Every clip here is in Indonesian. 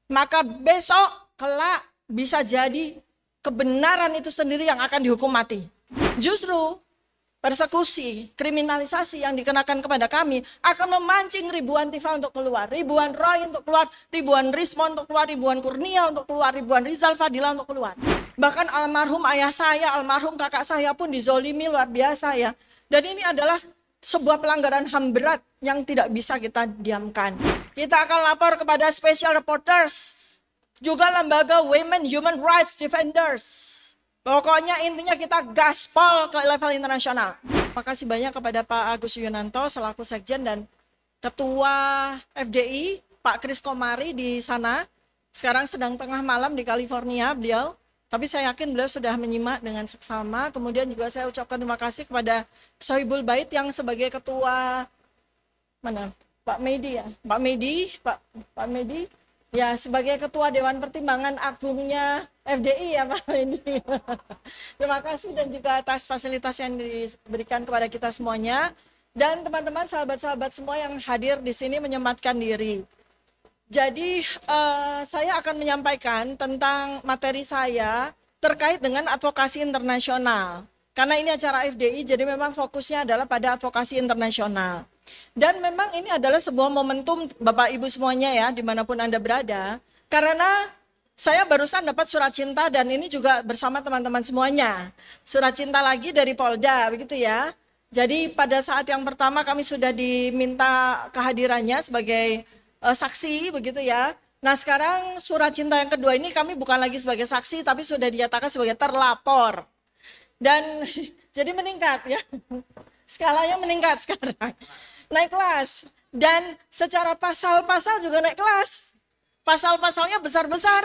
maka besok kelak bisa jadi kebenaran itu sendiri yang akan dihukum mati. Justru persekusi, kriminalisasi yang dikenakan kepada kami akan memancing ribuan Tifa untuk keluar, ribuan Roy untuk keluar, ribuan Rismon untuk keluar, ribuan Kurnia untuk keluar, ribuan Rizal Fadila untuk keluar. Bahkan almarhum ayah saya, almarhum kakak saya pun dizolimi luar biasa ya. Dan ini adalah sebuah pelanggaran HAM berat yang tidak bisa kita diamkan. Kita akan lapor kepada Special Reporters, juga lembaga Women Human Rights Defenders. Pokoknya intinya kita gaspol ke level internasional. Makasih banyak kepada Pak Agus Yunanto selaku Sekjen dan Ketua FDI, Pak Kris Komari di sana. Sekarang sedang tengah malam di California beliau. Tapi saya yakin beliau sudah menyimak dengan seksama. Kemudian juga saya ucapkan terima kasih kepada Sohibul Bait yang sebagai Ketua mana? Pak Medi ya, Pak Medi ya sebagai Ketua Dewan Pertimbangan Agungnya FDI ya Pak Medi. Terima kasih dan juga atas fasilitas yang diberikan kepada kita semuanya dan teman-teman sahabat-sahabat semua yang hadir di sini menyempatkan diri. Jadi saya akan menyampaikan tentang materi saya terkait dengan advokasi internasional. Karena ini acara FDI, jadi memang fokusnya adalah pada advokasi internasional. Dan memang ini adalah sebuah momentum Bapak Ibu semuanya ya, dimanapun Anda berada. Karena saya barusan dapat surat cinta dan ini juga bersama teman-teman semuanya. Surat cinta lagi dari Polda, begitu ya. Jadi pada saat yang pertama kami sudah diminta kehadirannya sebagai saksi, begitu ya. Nah sekarang surat cinta yang kedua ini kami bukan lagi sebagai saksi, tapi sudah dinyatakan sebagai terlapor. Dan jadi meningkat ya. Skalanya meningkat sekarang. Naik kelas. Dan secara pasal-pasal juga naik kelas. Pasal-pasalnya besar-besar.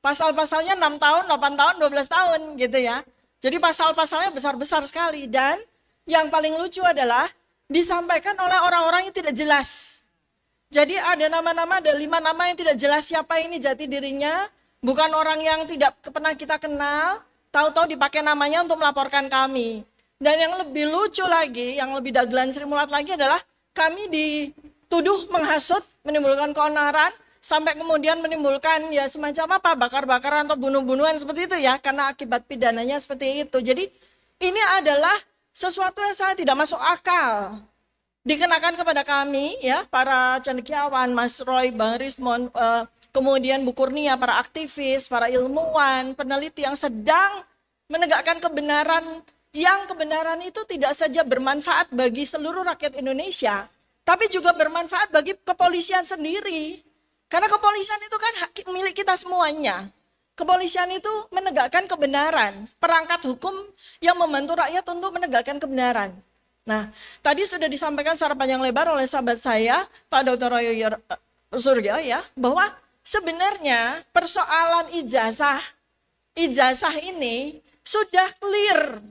Pasal-pasalnya 6 tahun, 8 tahun, 12 tahun gitu ya. Jadi pasal-pasalnya besar-besar sekali. Dan yang paling lucu adalah disampaikan oleh orang-orang yang tidak jelas. Jadi ada nama-nama, ada 5 nama yang tidak jelas siapa ini jati dirinya. Bukan orang yang tidak pernah kita kenal. Tahu-tahu dipakai namanya untuk melaporkan kami. Dan yang lebih lucu lagi, yang lebih dagelan Sri Mulat lagi adalah kami dituduh menghasut, menimbulkan keonaran, sampai kemudian menimbulkan ya semacam apa, bakar-bakaran atau bunuh-bunuhan seperti itu ya, karena akibat pidananya seperti itu. Jadi ini adalah sesuatu yang sangat tidak masuk akal. Dikenakan kepada kami ya, para cendekiawan, Mas Roy, Bang Rismon, kemudian Bu Kurnia, para aktivis, para ilmuwan, peneliti yang sedang menegakkan kebenaran, yang kebenaran itu tidak saja bermanfaat bagi seluruh rakyat Indonesia, tapi juga bermanfaat bagi kepolisian sendiri. Karena kepolisian itu kan hak milik kita semuanya. Kepolisian itu menegakkan kebenaran, perangkat hukum yang membantu rakyat untuk menegakkan kebenaran. Nah, tadi sudah disampaikan secara panjang lebar oleh sahabat saya, Pak Dr. Royo Surya ya, bahwa sebenarnya persoalan ijazah ini sudah clear.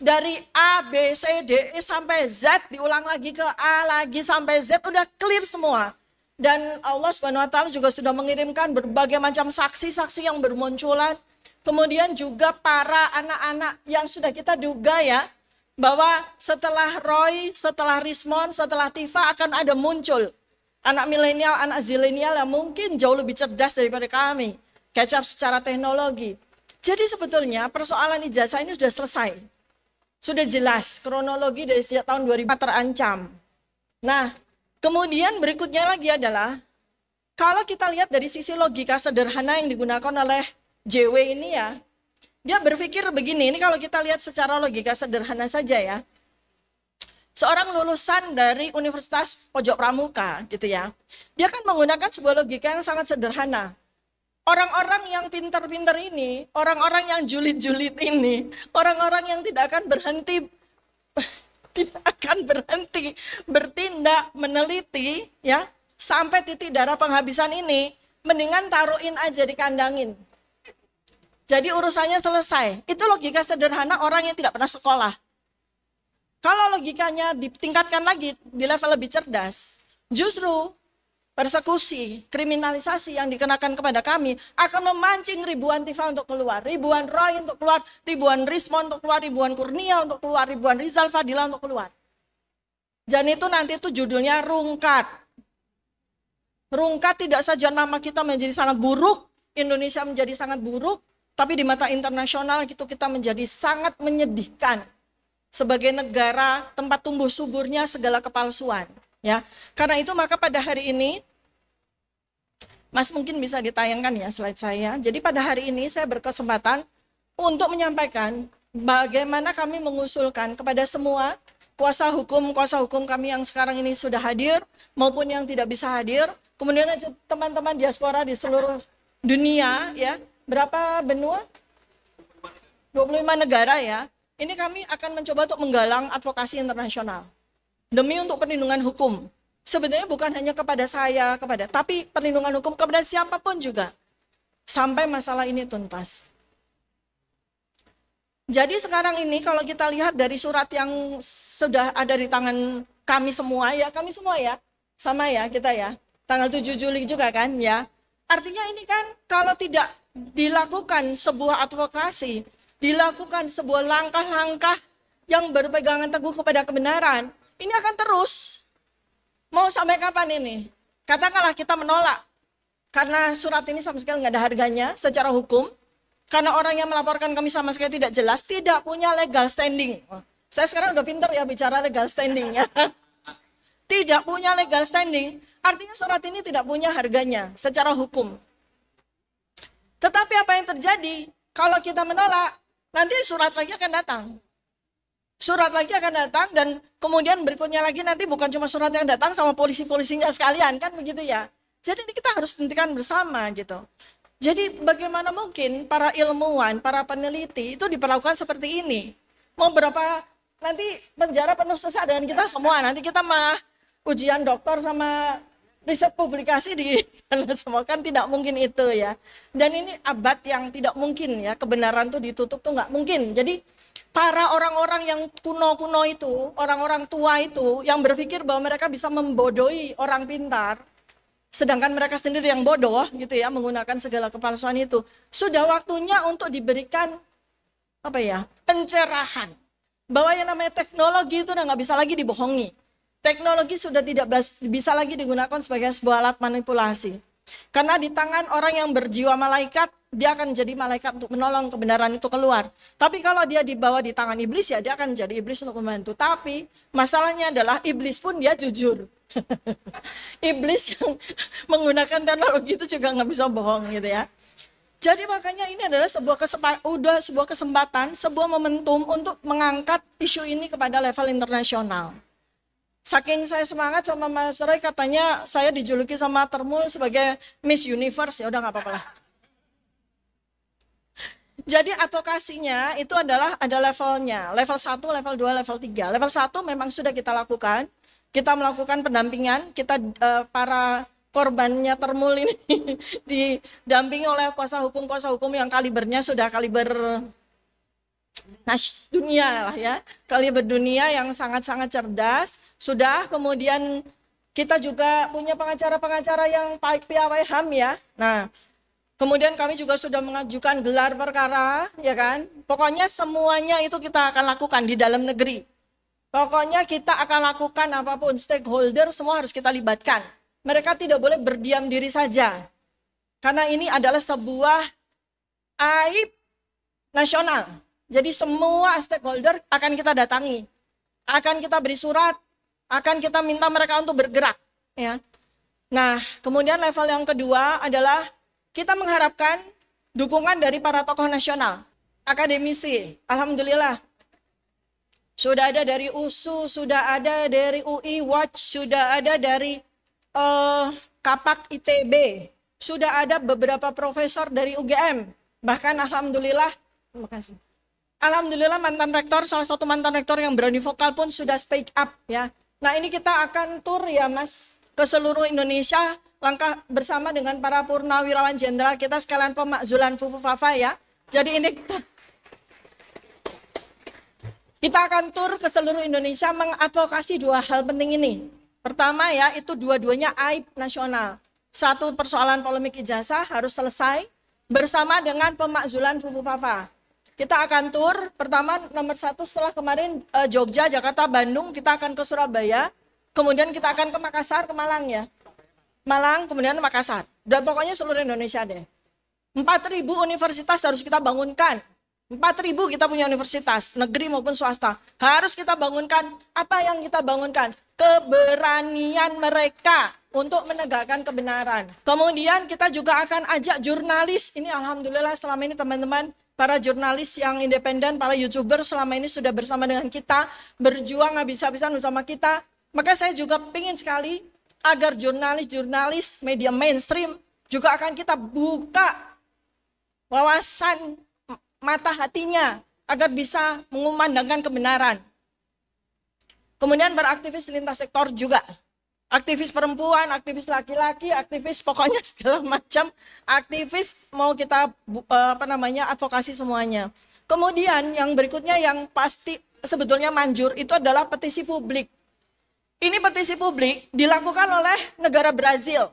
Dari A, B, C, D, E sampai Z, diulang lagi ke A lagi sampai Z, udah clear semua. Dan Allah SWT juga sudah mengirimkan berbagai macam saksi-saksi yang bermunculan. Kemudian juga para anak-anak yang sudah kita duga ya, bahwa setelah Roy, setelah Rismon, setelah Tifa akan ada muncul anak milenial, anak zilenial yang mungkin jauh lebih cerdas daripada kami. Catch up secara teknologi. Jadi sebetulnya persoalan ijazah ini sudah selesai. Sudah jelas kronologi dari sejak tahun 2000 terancam. Nah, kemudian berikutnya lagi adalah kalau kita lihat dari sisi logika sederhana yang digunakan oleh JW ini ya, dia berpikir begini, ini kalau kita lihat secara logika sederhana saja ya. Seorang lulusan dari Universitas Pojok Pramuka gitu ya, dia kan menggunakan sebuah logika yang sangat sederhana. Orang-orang yang pintar-pintar ini, orang-orang yang julid-julid ini, orang-orang yang tidak akan berhenti bertindak, meneliti ya, sampai titik darah penghabisan ini, mendingan taruhin aja dikandangin. Jadi urusannya selesai. Itu logika sederhana orang yang tidak pernah sekolah. Kalau logikanya ditingkatkan lagi di level lebih cerdas, justru persekusi, kriminalisasi yang dikenakan kepada kami akan memancing ribuan Tifa untuk keluar, ribuan Roy untuk keluar, ribuan Rismon untuk keluar, ribuan Kurnia untuk keluar, ribuan Rizal Fadila untuk keluar. Dan itu nanti itu judulnya rungkat. Rungkat tidak saja nama kita menjadi sangat buruk, Indonesia menjadi sangat buruk, tapi di mata internasional itu kita menjadi sangat menyedihkan sebagai negara tempat tumbuh suburnya segala kepalsuan. Ya, karena itu maka pada hari ini, Mas mungkin bisa ditayangkan ya slide saya. Jadi pada hari ini saya berkesempatan untuk menyampaikan bagaimana kami mengusulkan kepada semua kuasa hukum kami yang sekarang ini sudah hadir maupun yang tidak bisa hadir. Kemudian teman-teman diaspora di seluruh dunia ya. Berapa benua? 25 negara ya. Ini kami akan mencoba untuk menggalang advokasi internasional demi untuk perlindungan hukum. Sebenarnya bukan hanya kepada saya, tapi perlindungan hukum kepada siapapun juga sampai masalah ini tuntas. Jadi sekarang ini kalau kita lihat dari surat yang sudah ada di tangan kami semua ya, sama ya kita ya, tanggal 7 Juli juga kan ya. Artinya ini kan kalau tidak dilakukan sebuah advokasi, dilakukan sebuah langkah-langkah yang berpegangan teguh kepada kebenaran, ini akan terus. Mau sampai kapan ini? Katakanlah kita menolak, karena surat ini sama sekali nggak ada harganya secara hukum, karena orang yang melaporkan kami sama sekali tidak jelas, tidak punya legal standing. Saya sekarang udah pinter ya bicara legal standing ya. Tidak punya legal standing, artinya surat ini tidak punya harganya secara hukum. Tetapi apa yang terjadi? Kalau kita menolak, nanti surat lagi akan datang. Surat lagi akan datang dan kemudian berikutnya lagi nanti bukan cuma surat yang datang sama polisi-polisinya sekalian, kan begitu ya. Jadi ini kita harus hentikan bersama gitu. Jadi bagaimana mungkin para ilmuwan, para peneliti itu diperlakukan seperti ini? Mau berapa nanti penjara penuh sesak dengan kita semua, nanti kita mah ujian doktor sama riset publikasi di semua, kan tidak mungkin itu ya. Dan ini abad yang tidak mungkin ya, kebenaran tuh ditutup tuh nggak mungkin. Jadi para orang-orang yang kuno-kuno itu, orang-orang tua itu yang berpikir bahwa mereka bisa membodohi orang pintar, sedangkan mereka sendiri yang bodoh gitu ya, menggunakan segala kepalsuan itu, sudah waktunya untuk diberikan apa ya, pencerahan bahwa yang namanya teknologi itu udah nggak bisa lagi dibohongi. Teknologi sudah tidak bisa lagi digunakan sebagai sebuah alat manipulasi. Karena di tangan orang yang berjiwa malaikat, dia akan jadi malaikat untuk menolong kebenaran itu keluar. Tapi kalau dia dibawa di tangan iblis, ya dia akan jadi iblis untuk membantu. Tapi masalahnya adalah iblis pun dia jujur. Iblis yang menggunakan teknologi itu juga nggak bisa bohong gitu ya. Jadi makanya ini adalah sebuah kesempatan, sebuah momentum untuk mengangkat isu ini kepada level internasional. Saking saya semangat sama Mas Roy, katanya saya dijuluki sama Termul sebagai Miss Universe, ya udah nggak apa-apa lah. Jadi advokasinya itu ada levelnya, level 1, level 2, level 3. Level 1 memang sudah kita lakukan, kita melakukan pendampingan, kita para korbannya Termul ini didampingi oleh kuasa hukum yang kalibernya sudah kaliber dunia lah ya, kaliber dunia yang sangat-sangat cerdas. Sudah, kemudian kita juga punya pengacara-pengacara yang piawai HAM ya. Nah, kemudian kami juga sudah mengajukan gelar perkara, ya kan. Pokoknya semuanya itu kita akan lakukan di dalam negeri. Pokoknya kita akan lakukan apapun, stakeholder semua harus kita libatkan. Mereka tidak boleh berdiam diri saja. Karena ini adalah sebuah aib nasional. Jadi semua stakeholder akan kita datangi. Akan kita beri surat, akan kita minta mereka untuk bergerak, ya. Nah, kemudian level yang kedua adalah kita mengharapkan dukungan dari para tokoh nasional, akademisi. Alhamdulillah, sudah ada dari USU, sudah ada dari UI Watch, sudah ada dari Kapak ITB, sudah ada beberapa profesor dari UGM, bahkan alhamdulillah, terima kasih. Alhamdulillah mantan rektor, salah satu mantan rektor yang berani vokal pun sudah speak up ya. Nah ini kita akan tur ya Mas ke seluruh Indonesia, langkah bersama dengan para purnawirawan jenderal kita sekalian pemakzulan Fufu Fafa ya. Jadi ini kita akan tur ke seluruh Indonesia mengadvokasi dua hal penting ini. Pertama ya, itu dua-duanya aib nasional. Satu, persoalan polemik ijazah harus selesai bersama dengan pemakzulan Fufu Fafa. Kita akan tur, pertama nomor 1 setelah kemarin Jogja, Jakarta, Bandung, kita akan ke Surabaya, kemudian kita akan ke Makassar, ke Malang ya. Malang, kemudian Makassar. Dan pokoknya seluruh Indonesia deh. 4.000 universitas harus kita bangunkan. 4.000 kita punya universitas, negeri maupun swasta. Harus kita bangunkan. Apa yang kita bangunkan? Keberanian mereka untuk menegakkan kebenaran. Kemudian kita juga akan ajak jurnalis. Ini alhamdulillah selama ini teman-teman, para jurnalis yang independen, para YouTuber selama ini sudah bersama dengan kita, berjuang habis-habisan bersama kita. Maka saya juga ingin sekali agar jurnalis-jurnalis media mainstream juga akan kita buka wawasan mata hatinya agar bisa mengumandangkan kebenaran. Kemudian beraktivis lintas sektor juga. Aktivis perempuan, aktivis laki-laki, aktivis pokoknya segala macam aktivis mau kita advokasi semuanya. Kemudian yang berikutnya yang pasti sebetulnya manjur itu adalah petisi publik. Ini petisi publik dilakukan oleh negara Brazil.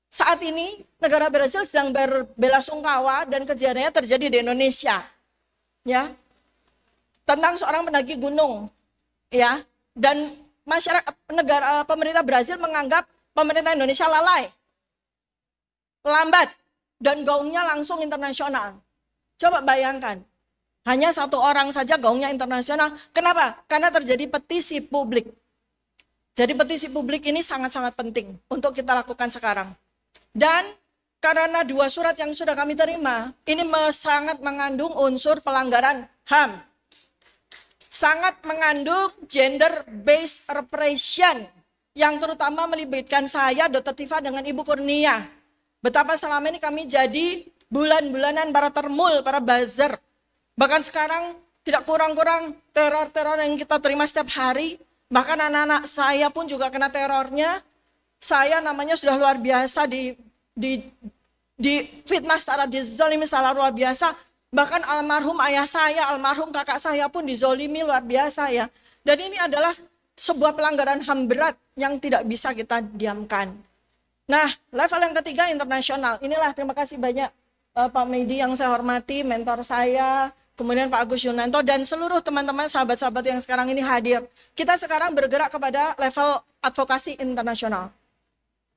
Saat ini negara Brazil sedang berbelasungkawa dan kejadiannya terjadi di Indonesia. Ya. Tentang seorang pendaki gunung. Ya. Dan masyarakat pemerintah Brazil menganggap pemerintah Indonesia lalai. Lambat dan gaungnya langsung internasional. Coba bayangkan. Hanya satu orang saja gaungnya internasional. Kenapa? Karena terjadi petisi publik. Jadi petisi publik ini sangat-sangat penting untuk kita lakukan sekarang. Dan karena 2 surat yang sudah kami terima, ini sangat mengandung unsur pelanggaran HAM. Sangat mengandung gender-based repression yang terutama melibatkan saya, Dr. Tifa dengan Ibu Kurnia. Betapa selama ini kami jadi bulan-bulanan para termul, para buzzer. Bahkan sekarang tidak kurang-kurang teror-teror yang kita terima setiap hari. Bahkan anak-anak saya pun juga kena terornya. Saya namanya sudah luar biasa di fitnah secara dizolimi secara luar biasa. Bahkan almarhum ayah saya, almarhum kakak saya pun dizolimi luar biasa ya. Dan ini adalah sebuah pelanggaran HAM berat yang tidak bisa kita diamkan. Nah, level yang ketiga internasional. Inilah terima kasih banyak Pak Medi yang saya hormati, mentor saya, kemudian Pak Agus Yunanto dan seluruh teman-teman sahabat-sahabat yang sekarang ini hadir. Kita sekarang bergerak kepada level advokasi internasional.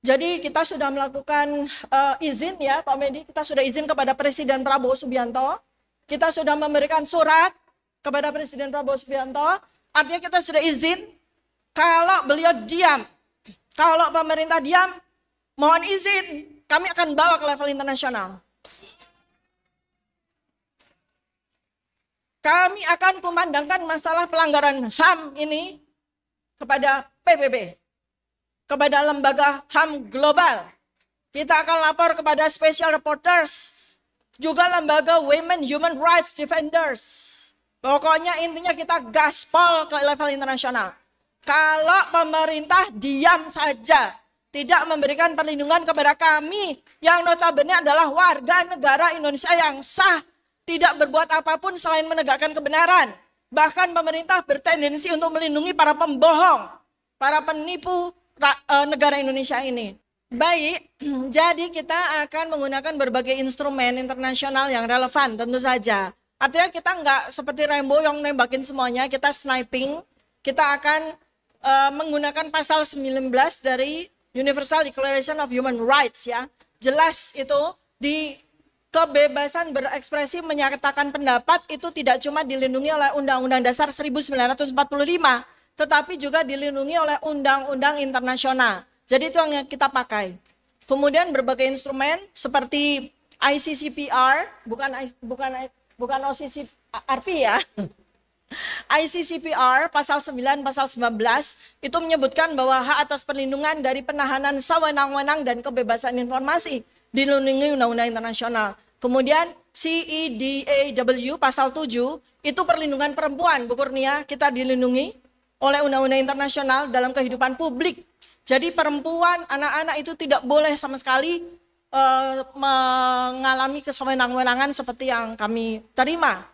Jadi kita sudah melakukan izin ya Pak Medi, kita sudah izin kepada Presiden Prabowo Subianto, kita sudah memberikan surat kepada Presiden Prabowo Subianto, artinya kita sudah izin kalau beliau diam, kalau pemerintah diam, mohon izin, kami akan bawa ke level internasional. Kami akan kumandangkan masalah pelanggaran HAM ini kepada PBB. Kepada lembaga HAM global. Kita akan lapor kepada special reporters, juga lembaga Women Human Rights Defenders. Pokoknya intinya kita gaspol ke level internasional. Kalau pemerintah diam saja, tidak memberikan perlindungan kepada kami, yang notabene adalah warga negara Indonesia yang sah, tidak berbuat apapun selain menegakkan kebenaran. Bahkan pemerintah bertendensi untuk melindungi para pembohong, para penipu, negara Indonesia ini. Baik, jadi kita akan menggunakan berbagai instrumen internasional yang relevan tentu saja. Artinya kita nggak seperti Rambo yang nembakin semuanya, kita sniping. Kita akan menggunakan pasal 19 dari Universal Declaration of Human Rights ya. Jelas itu di kebebasan berekspresi menyatakan pendapat itu tidak cuma dilindungi oleh Undang-Undang Dasar 1945, tetapi juga dilindungi oleh undang-undang internasional. Jadi itu yang kita pakai. Kemudian berbagai instrumen seperti ICCPR, bukan OCCRP ya. ICCPR pasal 9, pasal 19 itu menyebutkan bahwa hak atas perlindungan dari penahanan sewenang-wenang dan kebebasan informasi dilindungi undang-undang internasional. Kemudian CEDAW pasal 7 itu perlindungan perempuan, Bu Kurnia, kita dilindungi oleh undang-undang internasional dalam kehidupan publik. Jadi perempuan, anak-anak itu tidak boleh sama sekali mengalami kesewenang-wenangan seperti yang kami terima.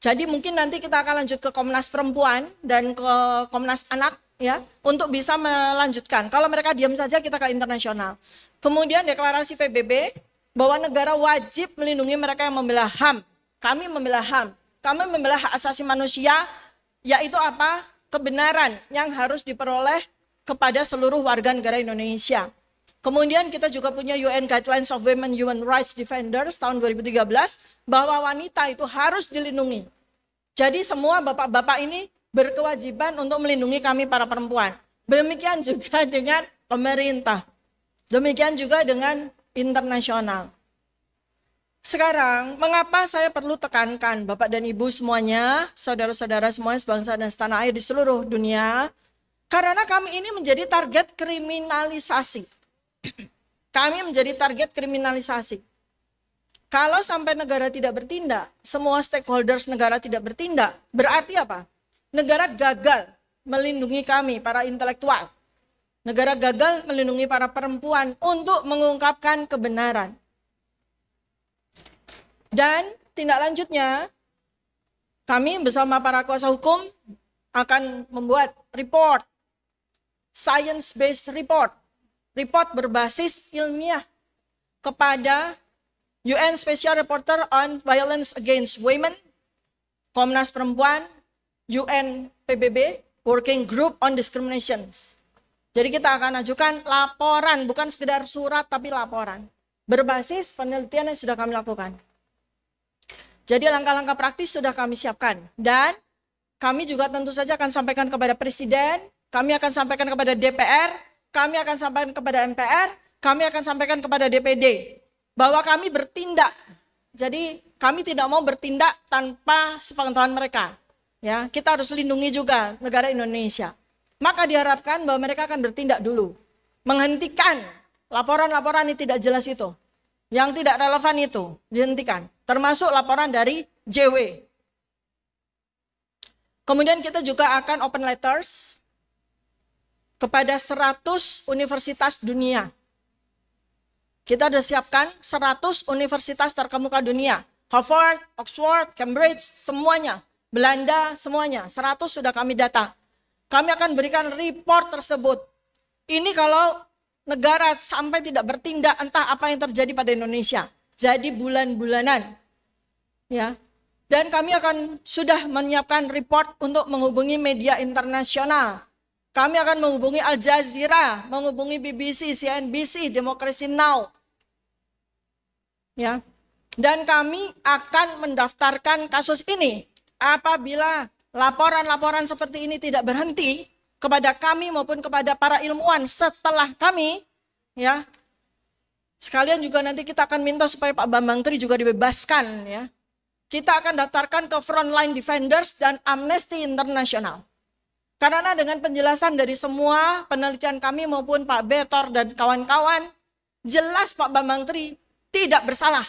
Jadi mungkin nanti kita akan lanjut ke Komnas Perempuan dan ke Komnas Anak ya untuk bisa melanjutkan. Kalau mereka diam saja kita ke internasional. Kemudian deklarasi PBB bahwa negara wajib melindungi mereka yang membela HAM. Kami membela HAM. Kami membela hak asasi manusia, yaitu apa? Kebenaran yang harus diperoleh kepada seluruh warga negara Indonesia. Kemudian kita juga punya UN Guidelines of Women Human Rights Defenders tahun 2013 bahwa wanita itu harus dilindungi. Jadi semua bapak-bapak ini berkewajiban untuk melindungi kami para perempuan. Demikian juga dengan pemerintah. Demikian juga dengan internasional. Sekarang, mengapa saya perlu tekankan Bapak dan Ibu semuanya, saudara-saudara semuanya sebangsa dan setanah air di seluruh dunia, karena kami ini menjadi target kriminalisasi. Kami menjadi target kriminalisasi. Kalau sampai negara tidak bertindak, semua stakeholders negara tidak bertindak, berarti apa? Negara gagal melindungi kami, para intelektual. Negara gagal melindungi para perempuan untuk mengungkapkan kebenaran. Dan tindak lanjutnya, kami bersama para kuasa hukum akan membuat report, science-based report, report berbasis ilmiah kepada UN Special Reporter on Violence Against Women, Komnas Perempuan, UN PBB, Working Group on Discriminations. Jadi kita akan ajukan laporan, bukan sekedar surat tapi laporan, berbasis penelitian yang sudah kami lakukan. Jadi langkah-langkah praktis sudah kami siapkan. Dan kami juga tentu saja akan sampaikan kepada Presiden, kami akan sampaikan kepada DPR, kami akan sampaikan kepada MPR, kami akan sampaikan kepada DPD. Bahwa kami bertindak. Jadi kami tidak mau bertindak tanpa sepengetahuan mereka. Ya, kita harus lindungi juga negara Indonesia. Maka diharapkan bahwa mereka akan bertindak dulu. Menghentikan laporan-laporan yang tidak jelas itu. Yang tidak relevan itu dihentikan. Termasuk laporan dari JW. Kemudian kita juga akan open letters kepada 100 universitas dunia. Kita sudah siapkan 100 universitas terkemuka dunia. Harvard, Oxford, Cambridge, semuanya. Belanda, semuanya. 100 sudah kami data. Kami akan berikan report tersebut. Ini kalau negara sampai tidak bertindak, entah apa yang terjadi pada Indonesia. Jadi bulan-bulanan. Ya. Dan kami akan sudah menyiapkan report untuk menghubungi media internasional. Kami akan menghubungi Al Jazeera, menghubungi BBC, CNBC, Democracy Now. Ya. Dan kami akan mendaftarkan kasus ini apabila laporan-laporan seperti ini tidak berhenti kepada kami maupun kepada para ilmuwan setelah kami, ya. Sekalian juga nanti kita akan minta supaya Pak Bambang Tri juga dibebaskan, ya. Kita akan daftarkan ke Frontline Defenders dan Amnesty International. Karena dengan penjelasan dari semua penelitian kami maupun Pak Betor dan kawan-kawan, jelas Pak Bambang Tri tidak bersalah.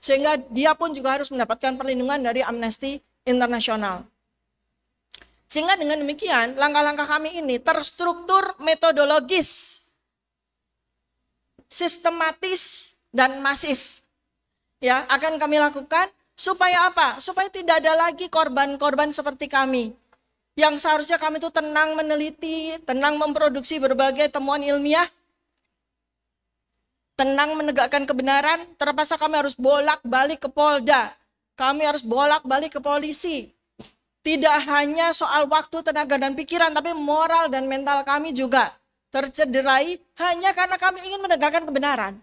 Sehingga dia pun juga harus mendapatkan perlindungan dari Amnesty International. Sehingga dengan demikian, langkah-langkah kami ini terstruktur metodologis, sistematis, dan masif. Ya, akan kami lakukan supaya apa? Supaya tidak ada lagi korban-korban seperti kami. Yang seharusnya kami itu tenang meneliti, tenang memproduksi berbagai temuan ilmiah, tenang menegakkan kebenaran, terpaksa kami harus bolak-balik ke Polda. Kami harus bolak-balik ke polisi. Tidak hanya soal waktu, tenaga, dan pikiran, tapi moral dan mental kami juga tercederai hanya karena kami ingin menegakkan kebenaran.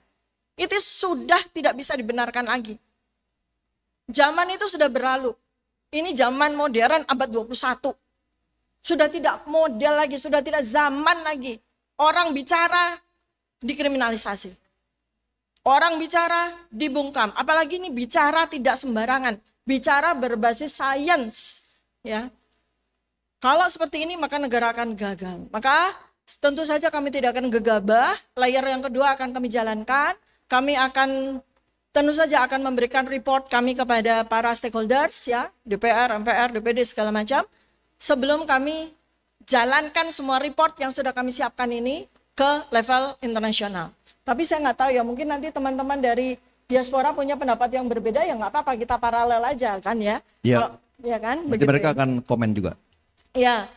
Itu sudah tidak bisa dibenarkan lagi. Zaman itu sudah berlalu. Ini zaman modern abad 21. Sudah tidak model lagi, sudah tidak zaman lagi. Orang bicara dikriminalisasi. Orang bicara dibungkam. Apalagi ini bicara tidak sembarangan. Bicara berbasis sains. Ya. Kalau seperti ini maka negara akan gagal. Maka tentu saja kami tidak akan gegabah. Layer yang kedua akan kami jalankan. Kami akan tentu saja akan memberikan report kami kepada para stakeholders, ya, DPR, MPR, DPD, segala macam. Sebelum kami jalankan semua report yang sudah kami siapkan ini ke level internasional. Tapi saya nggak tahu ya, mungkin nanti teman-teman dari diaspora punya pendapat yang berbeda, ya nggak apa-apa, kita paralel aja kan ya. Iya. Ya kan? Nanti mereka akan komen juga. Ya.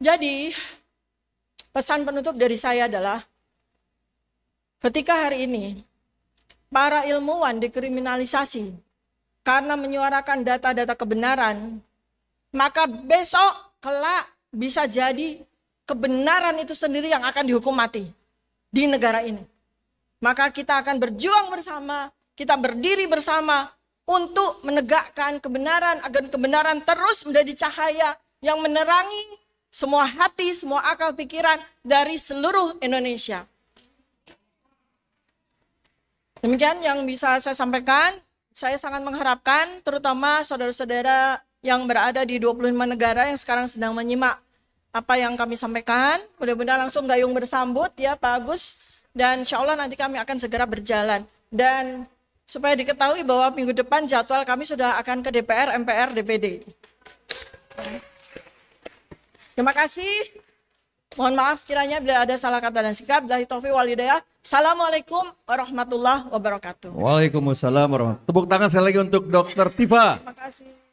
Jadi pesan penutup dari saya adalah ketika hari ini para ilmuwan dikriminalisasi karena menyuarakan data-data kebenaran, maka besok kelak bisa jadi kebenaran itu sendiri yang akan dihukum mati di negara ini. Maka kita akan berjuang bersama, kita berdiri bersama untuk menegakkan kebenaran agar kebenaran terus menjadi cahaya yang menerangi semua hati, semua akal pikiran dari seluruh Indonesia. Demikian yang bisa saya sampaikan. Saya sangat mengharapkan terutama saudara-saudara yang berada di 25 negara yang sekarang sedang menyimak apa yang kami sampaikan. Mudah-mudahan langsung gayung bersambut ya Pak Agus. Dan insya Allah nanti kami akan segera berjalan. Dan supaya diketahui bahwa minggu depan jadwal kami sudah akan ke DPR, MPR, DPD. Terima kasih. Mohon maaf kiranya bila ada salah kata dan sikap. Billahi taufiq wal hidayah. Assalamualaikum warahmatullahi wabarakatuh. Waalaikumsalam warahmatullahi wabarakatuh. Tepuk tangan sekali lagi untuk Dr. Tifa. Terima kasih.